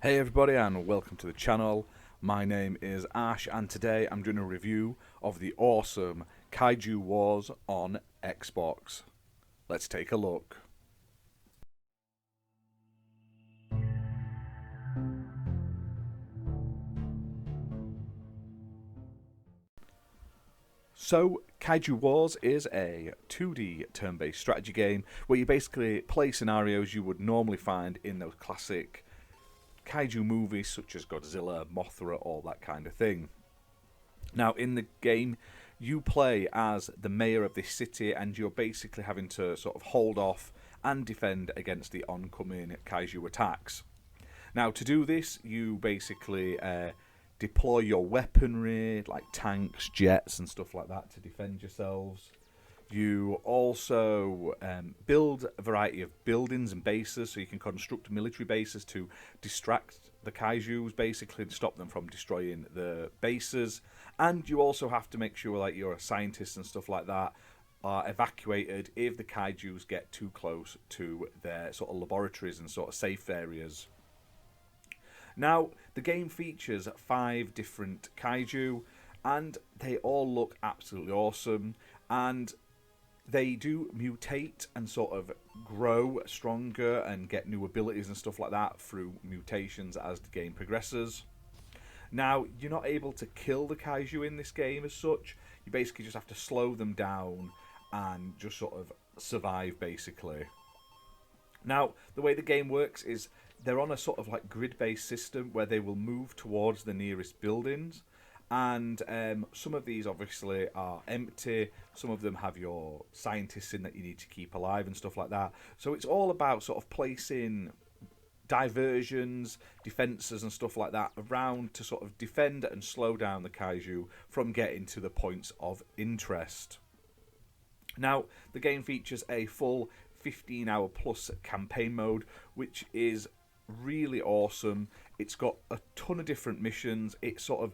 Hey everybody and welcome to the channel. My name is Ash and today I'm doing a review of the awesome Kaiju Wars on Xbox. Let's take a look. So, Kaiju Wars is a 2D turn-based strategy game where you basically play scenarios you would normally find in those classic kaiju movies such as Godzilla, Mothra, all that kind of thing. Now, in the game, you play as the mayor of this city and you're basically having to sort of hold off and defend against the oncoming kaiju attacks. Now, to do this, you basically deploy your weaponry, like tanks, jets, and stuff like that, to defend yourselves. You also build a variety of buildings and bases, so you can construct military bases to distract the kaijus, basically, and stop them from destroying the bases. And you also have to make sure that your scientists and stuff like that are evacuated if the kaijus get too close to their sort of laboratories and sort of safe areas. Now, the game features 5 different kaiju, and they all look absolutely awesome, and they do mutate and sort of grow stronger and get new abilities and stuff like that through mutations as the game progresses. Now, you're not able to kill the kaiju in this game as such. You basically just have to slow them down and just sort of survive, basically. Now, the way the game works is they're on a sort of like grid-based system where they will move towards the nearest buildings. And some of these obviously are empty. Some of them have your scientists in that you need to keep alive and stuff like that. So it's all about sort of placing diversions, defences and stuff like that around to sort of defend and slow down the kaiju from getting to the points of interest. Now, the game features a full 15-hour plus campaign mode, which is really awesome. It's got a ton of different missions. It sort of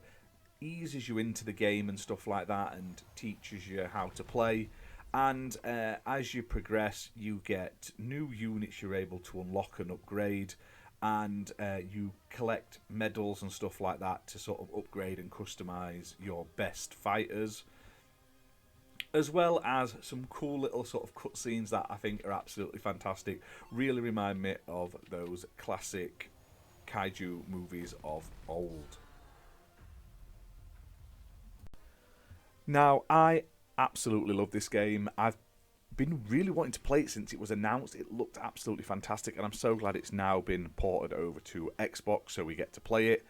eases you into the game and stuff like that and teaches you how to play. And as you progress, you get new units you're able to unlock and upgrade, and you collect medals and stuff like that to sort of upgrade and customize your best fighters, as well as some cool little sort of cutscenes that I think are absolutely fantastic. Really remind me of those classic kaiju movies of old. Now, I absolutely love this game. I've been really wanting to play it since it was announced. It looked absolutely fantastic, and I'm so glad it's now been ported over to Xbox so we get to play it.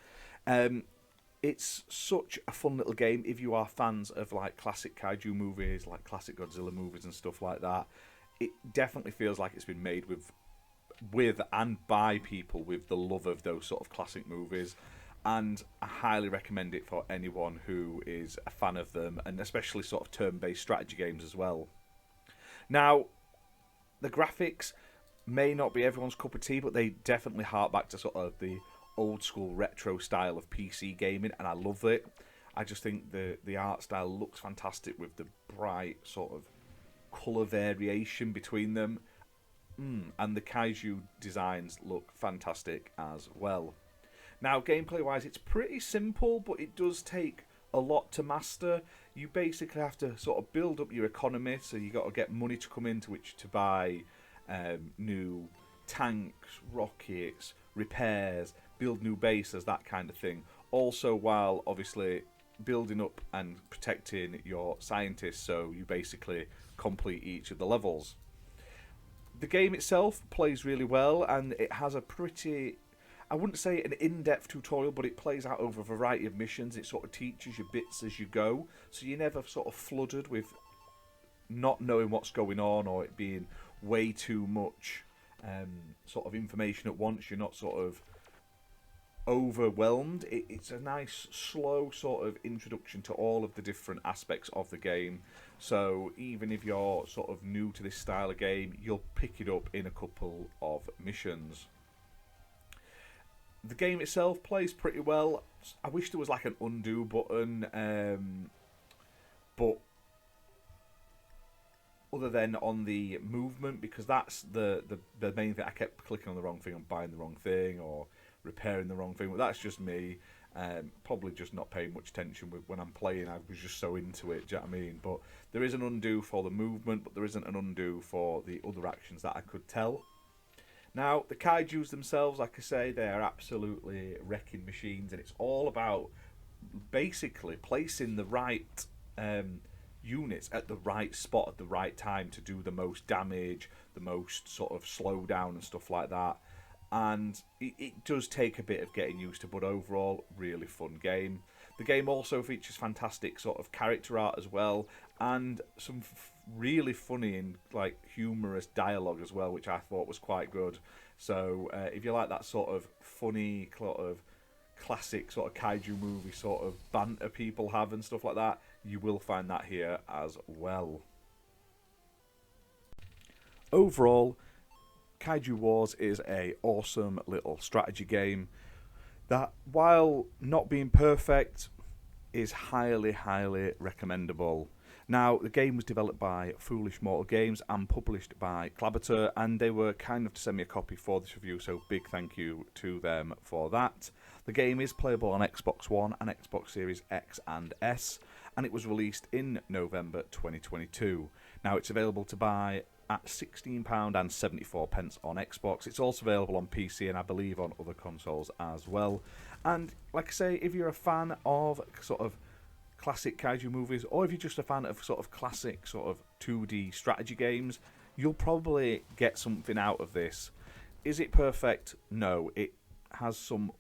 It's such a fun little game if you are fans of like classic kaiju movies, like classic Godzilla movies and stuff like that. It definitely feels like it's been made with and by people with the love of those sort of classic movies. And I highly recommend it for anyone who is a fan of them, and especially sort of turn-based strategy games as well. Now, the graphics may not be everyone's cup of tea, but they definitely hark back to sort of the old school retro style of PC gaming, and I love it. I just think the art style looks fantastic with the bright sort of colour variation between them. And the kaiju designs look fantastic as well. Now, gameplay-wise, it's pretty simple, but it does take a lot to master. You basically have to sort of build up your economy, so you got to get money to come into which to buy new tanks, rockets, repairs, build new bases, that kind of thing. Also, while obviously building up and protecting your scientists, so you basically complete each of the levels. The game itself plays really well, and it has a pretty, I wouldn't say an in-depth tutorial, but it plays out over a variety of missions. It sort of teaches you bits as you go, so you're never sort of flooded with not knowing what's going on or it being way too much sort of information at once. You're not sort of overwhelmed. It's a nice, slow sort of introduction to all of the different aspects of the game. So even if you're sort of new to this style of game, you'll pick it up in a couple of missions. The game itself plays pretty well. I wish there was like an undo button, but other than on the movement, because that's the main thing. I kept clicking on the wrong thing and buying the wrong thing, or repairing the wrong thing. But that's just me. Probably just not paying much attention when I'm playing. I was just so into it, do you know what I mean? But there is an undo for the movement, but there isn't an undo for the other actions that I could tell. Now, the kaijus themselves, like I say, they are absolutely wrecking machines, and it's all about basically placing the right units at the right spot at the right time to do the most damage, the most sort of slow down and stuff like that. And it does take a bit of getting used to, but overall, really fun game. The game also features fantastic sort of character art as well, and some really funny and like humorous dialogue as well, which I thought was quite good. So if you like that sort of funny, sort of classic sort of kaiju movie sort of banter people have and stuff like that, you will find that here as well. Overall, Kaiju Wars is a awesome little strategy game that, while not being perfect, is highly, highly recommendable. Now, the game was developed by Foolish Mortal Games and published by Klabater, and they were kind enough to send me a copy for this review, so big thank you to them for that. The game is playable on Xbox One and Xbox Series X and S, and it was released in November 2022. Now, it's available to buy at £16.74 on Xbox. It's also available on PC and I believe on other consoles as well. And like I say, if you're a fan of sort of classic kaiju movies, or if you're just a fan of sort of classic sort of 2D strategy games, you'll probably get something out of this. Is it perfect? No. It has some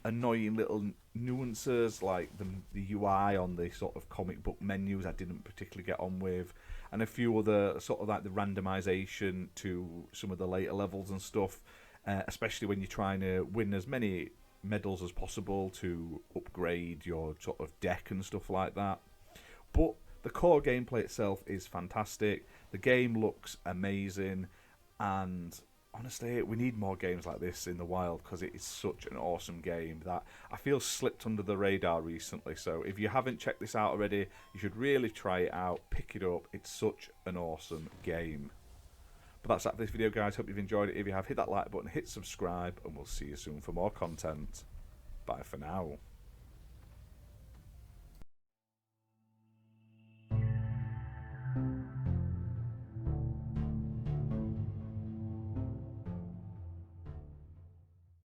annoying little nuances, like the UI on the sort of comic book menus I didn't particularly get on with, and a few other sort of like the randomization to some of the later levels and stuff, especially when you're trying to win as many medals as possible to upgrade your sort of deck and stuff like that. But the core gameplay itself is fantastic. The game looks amazing, and honestly, we need more games like this in the wild because it is such an awesome game that I feel slipped under the radar recently. So if you haven't checked this out already, you should really try it out, pick it up. It's such an awesome game. But that's that for this video, guys. Hope you've enjoyed it. If you have, hit that like button, hit subscribe, and we'll see you soon for more content. Bye for now.